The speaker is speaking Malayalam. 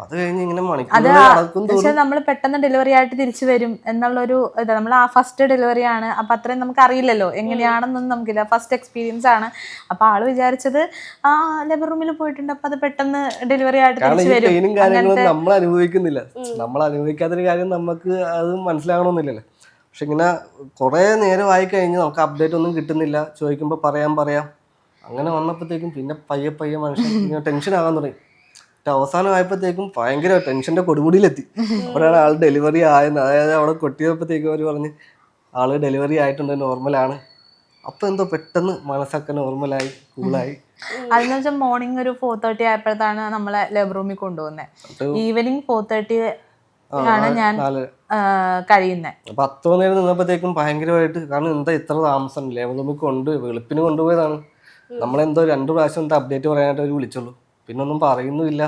അത് കഴിഞ്ഞ് ഇങ്ങനെ അത് മണിക്കൂറുകൾ നടക്കും പക്ഷെ നമ്മൾ പെട്ടെന്ന് ഡെലിവറി ആയിട്ട് തിരിച്ചു വരും എന്നുള്ളൊരു ഇത് നമ്മൾ ആ ഫസ്റ്റ് ഡെലിവറി ആണ് അപ്പൊ അത്രയും നമുക്ക് അറിയില്ലല്ലോ എങ്ങനെയാണെന്നൊന്നും നമുക്കില്ല ഫസ്റ്റ് എക്സ്പീരിയൻസ് ആണ് അപ്പൊ ആള് വിചാരിച്ചത് ആ ലേബർ റൂമിൽ പോയിട്ടുണ്ട് അപ്പൊ അത് പെട്ടെന്ന് ഡെലിവറി ആയിട്ട് കാരണം തിരിച്ചു ഈ വരും പെയിനും കാര്യങ്ങളും നമ്മൾ അനുഭവിക്കുന്നില്ല. നമ്മൾ അനുഭവിക്കാത്തൊരു കാര്യം നമുക്ക് അത് മനസ്സിലാകണമെന്നില്ലല്ലോ. പക്ഷെ ഇങ്ങനെ കുറെ നേരമായി കഴിഞ്ഞ് നമുക്ക് അപ്ഡേറ്റ് ഒന്നും കിട്ടുന്നില്ല. ചോദിക്കുമ്പോൾ പറയാം അങ്ങനെ വന്നപ്പോഴത്തേക്കും പിന്നെ പയ്യെ മനുഷ്യൻ ഇങ്ങനെ ടെൻഷൻ ആകാൻ തുടങ്ങി. അവസാനമായപ്പോഴത്തേക്കും ഭയങ്കര ടെൻഷന്റെ കൊടുമുടിയിലെത്തി. അപ്പോഴാണ് ആൾ ഡെലിവറി ആയെന്ന്, അതായത് അവിടെ കൊട്ടിയപ്പോഴത്തേക്കും അവർ പറഞ്ഞ് ആള് ഡെലിവറി ആയിട്ടുണ്ട്, നോർമലാണ്. അപ്പൊ എന്തോ പെട്ടെന്ന് മനസ്സൊക്കെ നോർമലായി, കൂളായി. അതെന്ന് വെച്ചാൽ മോർണിംഗ് ഒരു 4:30 ആയപ്പോഴത്താണ് നമ്മളെ ലേബർ റൂമിൽ കൊണ്ടുപോകുന്നത്. ഈവനിങ് 4:30 ആണ് ഞാൻ കഴിയുന്നത്. അപ്പൊ അത്ര നേരം നിന്നപ്പോഴത്തേക്കും ഭയങ്കരമായിട്ട്, കാരണം എന്താ ഇത്ര താമസം, ലേബർ റൂമിൽ വെളുപ്പിന് കൊണ്ടുപോയതാണ്. നമ്മളെന്തോ 2 പ്രാവശ്യം എന്താ അപ്ഡേറ്റ് പറയാനായിട്ട് അവർ വിളിച്ചുള്ളൂ, പിന്നെ ഒന്നും പറയുന്നുമില്ല.